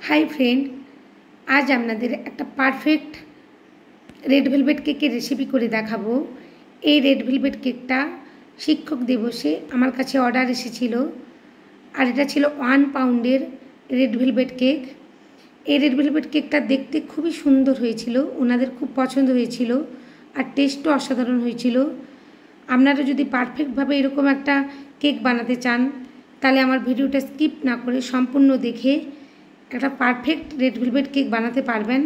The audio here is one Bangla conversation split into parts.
हाई फ्रेंड, आज आपनादेर एक परफेक्ट रेड वेलवेट केकेर रेसिपि करे देखाबो। এই रेड वेलवेट केकटा शिक्षक दिवसे आमार काछे अर्डार एसेछिलो और एटा छिलो 1 पाउंडेर रेड वेलवेट केक। এই रेड वेलवेट केकटा देखते खूबই सुंदर हयेछिलो, ओनादेर खूब पछंद हयेछिलो और टेस्टও असाधारण हयेछिलो। आपनारा जोदि पारफेक्ट भावे एरकम एकटा केक बानाते चान ताहले आमार भिडियोटा स्किप ना करे सम्पूर्ण देखे একটা পারফেক্ট রেড ভেলভেট কেক বানাতে পারবেন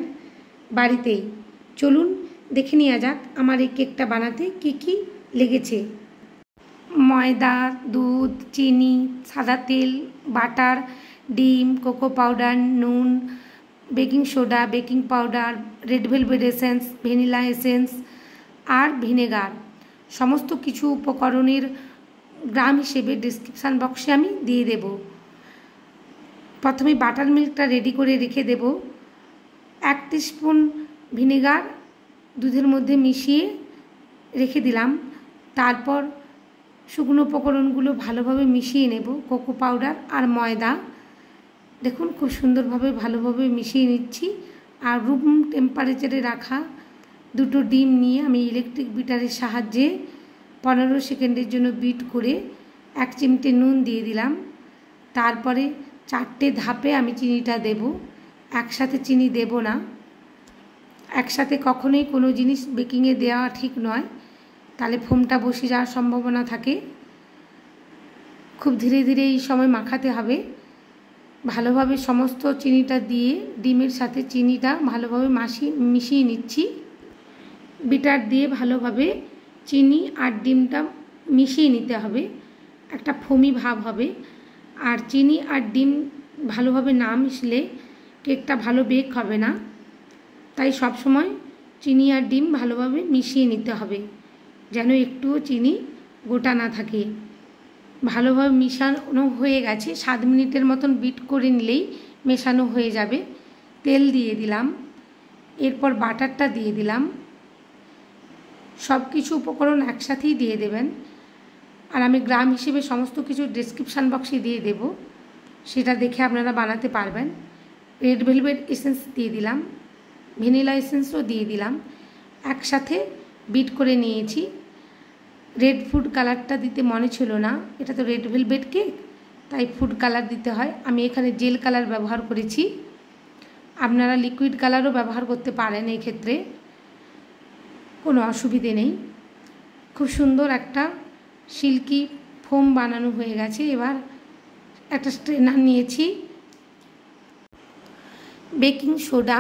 বাড়িতেই। চলুন দেখে নেওয়া যাক আমার এই কেকটা বানাতে কি কি লেগেছে। ময়দা, দুধ, চিনি, সাদা তেল, বাটার, ডিম, কোকো পাউডার, নুন, baking soda, baking powder, red velvet essence, vanilla essence আর ভিনেগার সমস্ত কিছু উপকরণের গ্রাম হিসেবে ডেসক্রিপশন বক্সে আমি দিয়ে দেব। प्रथमे बाटार मिल्कटा रेडी करे रेखे देव। 1 टीस्पून ভিনেগার दूधेर मध्य मिशिए रेखे दिलाम। तारपर शुकनो उपकरणगुलो भालोभाबे मिशिए नेब। कोको पाउडार और मयदा देखुन खूब सुंदरभाबे भालोभाबे मिशिए निচ্ছি। और रूम टेम्पारेचारे राखा दुटो डिम निये आमी इलेक्ट्रिक बिटारेर साहाज्ये 15 सेकेंडेर जोन्नो बीट करे 1 चिमटे नुन दिए दिलाम। तारपरे 4টে ধাপে আমি চিনিটা দেব। একসাথে চিনি দেব না, একসাথে কখনোই কোনো জিনিস বেকিংয়ে দেওয়া ঠিক নয়, তাহলে ফোমটা বসে যাওয়ার সম্ভাবনা থাকে। খুব ধীরে ধীরে এই সময় মাখাতে হবে। ভালোভাবে সমস্ত চিনিটা দিয়ে ডিমের সাথে চিনিটা ভালোভাবে মিশিয়ে নিচ্ছি। বিটার দিয়ে ভালোভাবে চিনি আর ডিমটা মিশিয়ে নিতে হবে, একটা ফোমি ভাব হবে। আর চিনি আর ডিম ভালোভাবে না মিশলে কেকটা ভালো বেক হবে না, তাই সব সময় চিনি আর ডিম ভালোভাবে মিশিয়ে নিতে হবে যেন একটুও চিনি গোটা না থাকে। ভালোভাবে মিশানো হয়ে গেছে, 7 মিনিটের মতন বিট করে নিলেই মেশানো হয়ে যাবে। তেল দিয়ে দিলাম, এরপর বাটারটা দিয়ে দিলাম। সব কিছু উপকরণ একসাথেই দিয়ে দেবেন। আর আমি গ্রাম হিসেবে সমস্ত কিছু ডেসক্রিপশন বক্সে দিয়ে দেব, সেটা দেখে আপনারা বানাতে পারবেন। রেড ভেলভেট এসেন্স দিয়ে দিলাম, ভ্যানিলা এসেন্সও দিয়ে দিলাম। একসাথে বিট করে নিয়েছি। রেড ফুড কালারটা দিতে মনে ছিল না, এটা তো রেড ভেলভেট কেক, তাই ফুড কালার দিতে হয়। আমি এখানে জেল কালার ব্যবহার করেছি, আপনারা লিকুইড কালারও ব্যবহার করতে পারেন, এই ক্ষেত্রে কোনো অসুবিধে নেই। খুব সুন্দর একটা সিল্কি ফোম বানানো হয়ে গেছে। এবার একটা স্ট্রেনার নিয়েছি, বেকিং সোডা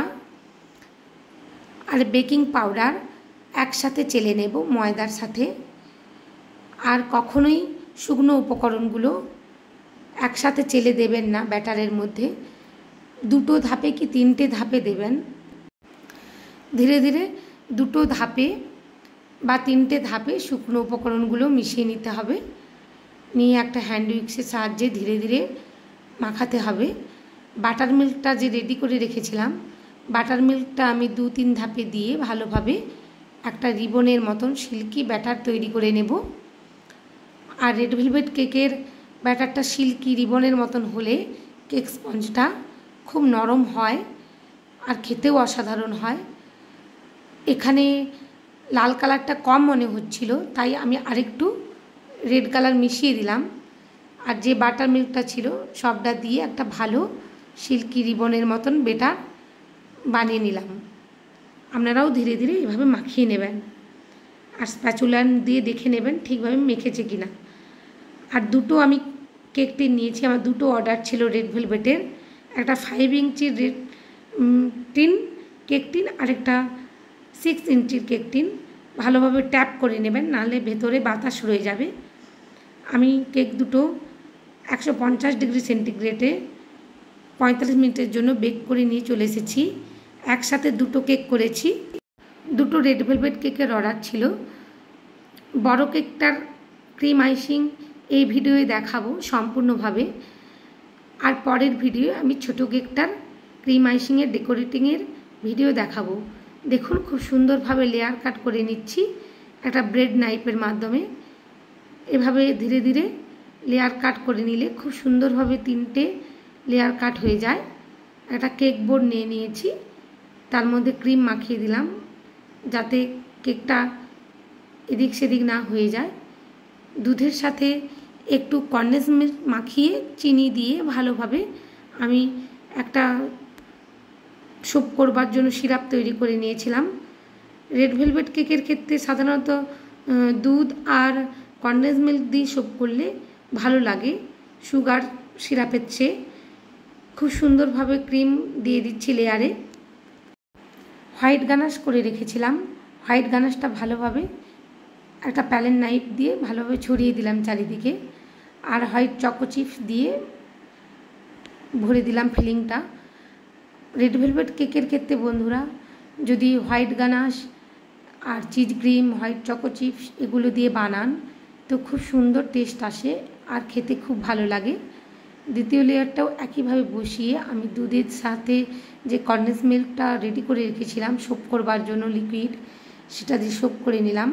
আর বেকিং পাউডার একসাথে চেলে নেব ময়দার সাথে। আর কখনোই শুকনো উপকরণগুলো একসাথে চেলে দেবেন না ব্যাটারের মধ্যে, 2টো ধাপে কি 3টে ধাপে দেবেন। ধীরে ধীরে 2টো ধাপে বা 3টে ধাপে শুকনো উপকরণগুলো মিশিয়ে নিতে হবে। নিয়ে একটা হ্যান্ড উইক্সের সাহায্যে ধীরে ধীরে মাখাতে হবে। বাটার মিল্কটা যে রেডি করে রেখেছিলাম, বাটার মিল্কটা আমি 2-3 ধাপে দিয়ে ভালোভাবে একটা রিবনের মতন সিল্কি ব্যাটার তৈরি করে নেব। আর রেড ভেলভেট কেকের ব্যাটারটা সিল্কি রিবনের মতন হলে কেক স্পঞ্জটা খুব নরম হয় আর খেতেও অসাধারণ হয়। এখানে লাল কালারটা কম মনে হচ্ছিল, তাই আমি আরেকটু রেড কালার মিশিয়ে দিলাম। আর যে বাটার মিল্কটা ছিল সবটা দিয়ে একটা ভালো সিল্কি রিবনের মতন বেটার বানিয়ে নিলাম। আপনারাও ধীরে ধীরে এভাবে মাখিয়ে নেবেন আর স্প্যাচুলা দিয়ে দেখে নেবেন ঠিকভাবে মেখেছে কিনা। আর 2টো আমি কেক টিন নিয়েছি, আমার 2টো অর্ডার ছিল রেড ভেলভেটের। একটা 5 ইঞ্চির রেড টিন কেক টিন আর একটা 6 ইঞ্চির কেক টিন। ভালোভাবে ট্যাপ করে নেবেন, নাহলে ভেতরে বাতাস রয়ে যাবে। আমি কেক দুটো 150 ডিগ্রি সেন্টিগ্রেডে 45 মিনিটের জন্য বেক করে নিয়ে চলে এসেছি। একসাথে 2টো কেক করেছি। 2টো রেড ভেলভেট কেকের অর্ডার ছিল। বড় কেকটার ক্রিম আইসিং এই ভিডিওয়ে দেখাবো সম্পূর্ণভাবে। আর পরের ভিডিও আমি ছোট কেকটার ক্রিম আইসিংয়ের ডেকোরেটিংয়ের ভিডিও দেখাবো। দেখুন খুব সুন্দরভাবে লেয়ার কাট করে নিচ্ছি একটা ব্রেড নাইফের মাধ্যমে। এভাবে ধীরে ধীরে লেয়ার কাট করে নিলে খুব সুন্দরভাবে 3টে লেয়ার কাট হয়ে যায়। একটা কেক বোর্ড নিয়ে নিয়েছি, তার মধ্যে ক্রিম মাখিয়ে দিলাম যাতে কেকটা এদিক সেদিক না হয়ে যায়। দুধের সাথে একটু কনডেন্স মিল্ক মাখিয়ে চিনি দিয়ে ভালোভাবে আমি একটা সোপ করবার জন্য সিরাপ তৈরি করে নিয়েছিলাম। রেড ভেলভেট কেকের ক্ষেত্রে সাধারণত দুধ আর কনডেন্স মিল্ক দিয়ে সোপ করলে ভালো লাগে সুগার সিরাপের চেয়ে। খুব সুন্দরভাবে ক্রিম দিয়ে দিচ্ছি লেয়ারে। হোয়াইট গানাশ করে রেখেছিলাম, হোয়াইট গানাশটা ভালোভাবে একটা প্যালেন নাইফ দিয়ে ভালোভাবে ছড়িয়ে দিলাম চারিদিকে, আর হোয়াইট চকো চিপস দিয়ে ভরে দিলাম ফিলিংটা। রেড ভেলভেট কেকের ক্ষেত্রে বন্ধুরা যদি হোয়াইট গানাশ আর cheese cream, white choco chips এগুলো দিয়ে বানান তো খুব সুন্দর টেস্ট আসে আর খেতে খুব ভালো লাগে। দ্বিতীয় লেয়ারটাও একইভাবে বসিয়ে আমি দুধের সাথে যে কনডেন্স মিল্কটা রেডি করে রেখেছিলাম সোপ করবার জন্য লিকুইড, সেটা দিয়ে সোপ করে নিলাম।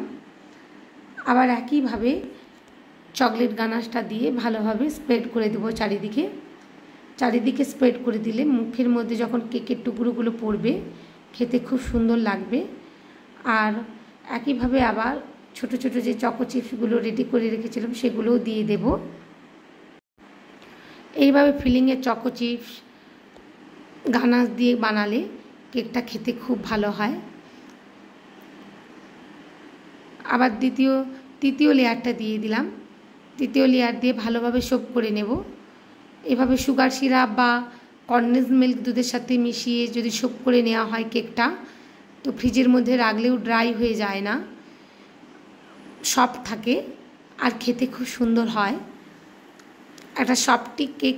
আবার একইভাবে চকলেট গানাশটা দিয়ে ভালোভাবে স্প্রেড করে দেবো চারিদিকে। চারিদিকে স্প্রেড করে দিলে মুখের মধ্যে যখন কেকের টুকরোগুলো পড়বে খেতে খুব সুন্দর লাগবে। আর একইভাবে আবার ছোট ছোট যে চকো চিপসগুলো রেডি করে রেখেছিলাম সেগুলোও দিয়ে দেব। এইভাবে ফিলিংয়ে চকো চিপস গানাশ দিয়ে বানালে কেকটা খেতে খুব ভালো হয়। আবার তৃতীয় লেয়ারটা দিয়ে দিলাম। তৃতীয় লেয়ার দিয়ে ভালোভাবে সোপ করে নেব। এভাবে সুগার সিরাপ বা কনডেন্স মিল্ক দুধের সাথে মিশিয়ে যদি সোপ করে নেওয়া হয় কেকটা, তো ফ্রিজের মধ্যে রাখলেও ড্রাই হয়ে যায় না, সফট থাকে আর খেতে খুব সুন্দর হয়। একটা সফটি কেক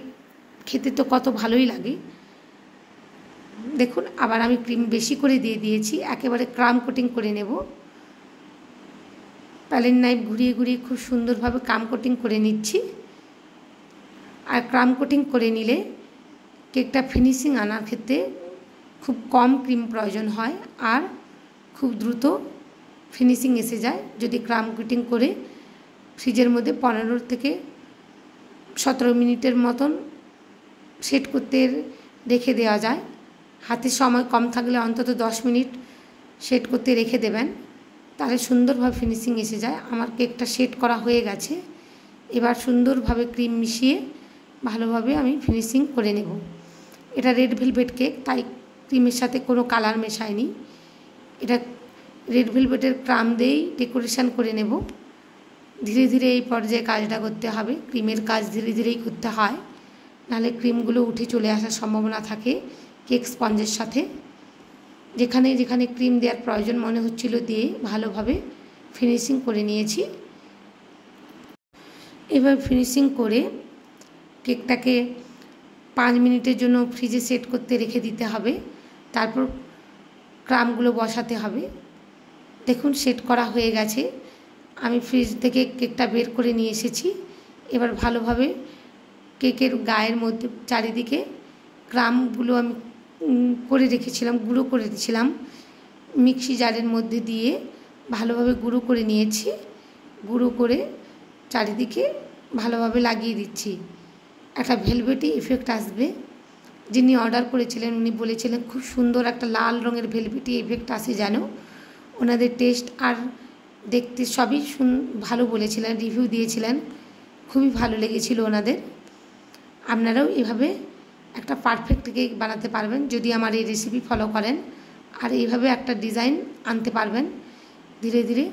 খেতে তো কত ভালোই লাগে। দেখুন আবার আমি ক্রিম বেশি করে দিয়ে দিয়েছি, একেবারে ক্রাম কোটিং করে নেব। প্যালেন নাইফ ঘুরিয়ে ঘুরিয়ে খুব সুন্দরভাবে ক্রাম কোটিং করে নিচ্ছি। আর ক্রাম কোটিং করে নিলে কেকটা ফিনিশিং আনার ক্ষেত্রে খুব কম ক্রিম প্রয়োজন হয় আর খুব দ্রুত ফিনিশিং এসে যায় যদি ক্রাম কোটিং করে ফ্রিজের মধ্যে 15 থেকে 17 মিনিটের মতন সেট করতে রেখে দেওয়া যায়। হাতে সময় কম থাকলে অন্তত 10 মিনিট সেট করতে রেখে দেবেন, তাহলে সুন্দরভাবে ফিনিশিং এসে যায়। আমার কেকটা সেট করা হয়ে গেছে, এবার সুন্দরভাবে ক্রিম মিশিয়ে ভালোভাবে আমি ফিনিশিং করে নেব। এটা রেড ভেলভেট কেক, তাই ক্রিমের সাথে কোনো কালার মেশায়নি। এটা রেড ভেলভেটের ক্রাম দিয়েই ডেকোরেশন করে নেব। ধীরে ধীরে এই পর্যায়ে কাজটা করতে হবে, ক্রিমের কাজ ধীরে ধীরেই করতে হয়, নাহলে ক্রিমগুলো উঠে চলে আসার সম্ভাবনা থাকে কেক স্পঞ্জের সাথে। যেখানে যেখানে ক্রিম দেওয়ার প্রয়োজন মনে হচ্ছিল দিয়ে ভালোভাবে ফিনিশিং করে নিয়েছি। এবার ফিনিশিং করে কেকটাকে 5 মিনিটের জন্য ফ্রিজে সেট করতে রেখে দিতে হবে, তারপর ক্রামগুলো বসাতে হবে। দেখুন সেট করা হয়ে গেছে, আমি ফ্রিজ থেকে কেকটা বের করে নিয়ে এসেছি। এবার ভালোভাবে কেকের গায়ের মধ্যে চারিদিকে ক্রামগুলো আমি করে রেখেছিলাম, গুঁড়ো করে দিয়েছিলাম মিক্সি জারের মধ্যে দিয়ে ভালোভাবে গুঁড়ো করে নিয়েছি। গুঁড়ো করে চারিদিকে ভালোভাবে লাগিয়ে দিচ্ছি। একটা ভেলভেটি এফেক্ট আসবে। যিনি অর্ডার করেছিলেন উনি বলেছিলেন খুব সুন্দর একটা লাল রঙের ভেলভেটি এফেক্ট আসে যেন। ওনাদের টেস্ট আর দেখতে সবই ভালো বলেছিলেন, রিভিউ দিয়েছিলেন, খুবই ভালো লেগেছিল ওনাদের। আপনারাও এভাবে একটা পারফেক্ট কেক বানাতে পারবেন যদি আমার এই রেসিপি ফলো করেন, আর এইভাবে একটা ডিজাইন আনতে পারবেন। ধীরে ধীরে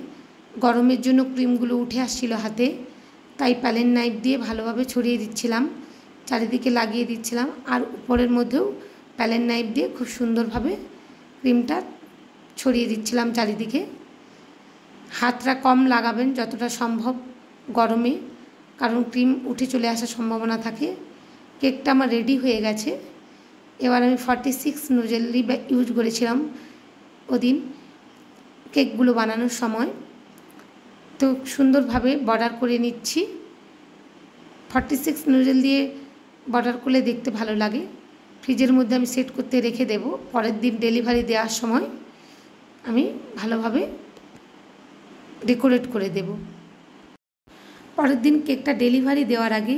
গরমের জন্য ক্রিমগুলো উঠে আসছিল হাতে, তাই প্যালেন নাইফ দিয়ে ভালোভাবে ছড়িয়ে দিচ্ছিলাম, চারিদিকে লাগিয়ে দিচ্ছিলাম, আর উপরের মধ্যেও প্যালেন নাইফ দিয়ে খুব সুন্দরভাবে ক্রিমটা ছড়িয়ে দিচ্ছিলাম চারিদিকে। হাতটা কম লাগাবেন যতটা সম্ভব গরমে, কারণ ক্রিম উঠে চলে আসার সম্ভাবনা থাকে। কেকটা আমার রেডি হয়ে গেছে। এবার আমি 46 নোজেলই ইউজ করেছিলাম ওদিন কেকগুলো বানানোর সময়। তো সুন্দরভাবে বর্ডার করে নিচ্ছি। 46 নোজেল দিয়ে বর্ডার করলে দেখতে ভালো লাগে। ফ্রিজের মধ্যে আমি সেট করতে রেখে দেব, পরের দিন ডেলিভারি দেওয়ার সময় আমি ভালোভাবে ডেকোরেট করে দেব। পরের দিন কেকটা ডেলিভারি দেওয়ার আগে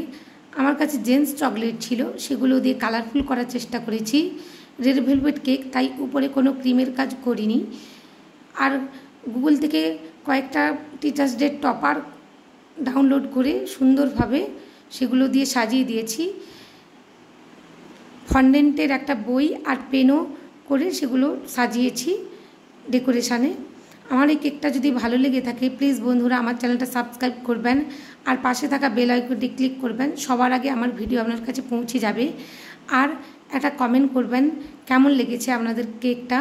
আমার কাছে জেন্টস চকলেট ছিল, সেগুলো দিয়ে কালারফুল করার চেষ্টা করেছি। রেড ভেলভেট কেক, তাই উপরে কোনো ক্রিমের কাজ করিনি। আর গুগল থেকে কয়েকটা টিচার্স ডে টপার ডাউনলোড করে সুন্দরভাবে সেগুলো দিয়ে সাজিয়ে দিয়েছি। ফন্ডেন্টের একটা বই আর পেনও করে সেগুলো সাজিয়েছি ডেকোরেশানে। আমার এই কেকটা যদি ভালো লেগে থাকে প্লিজ বন্ধুরা আমার চ্যানেলটা সাবস্ক্রাইব করবেন আর পাশে থাকা বেল আইকনটি ক্লিক করবেন, সবার আগে আমার ভিডিও আপনার কাছে পৌঁছে যাবে। আর একটা কমেন্ট করবেন কেমন লেগেছে আপনাদের কেকটা।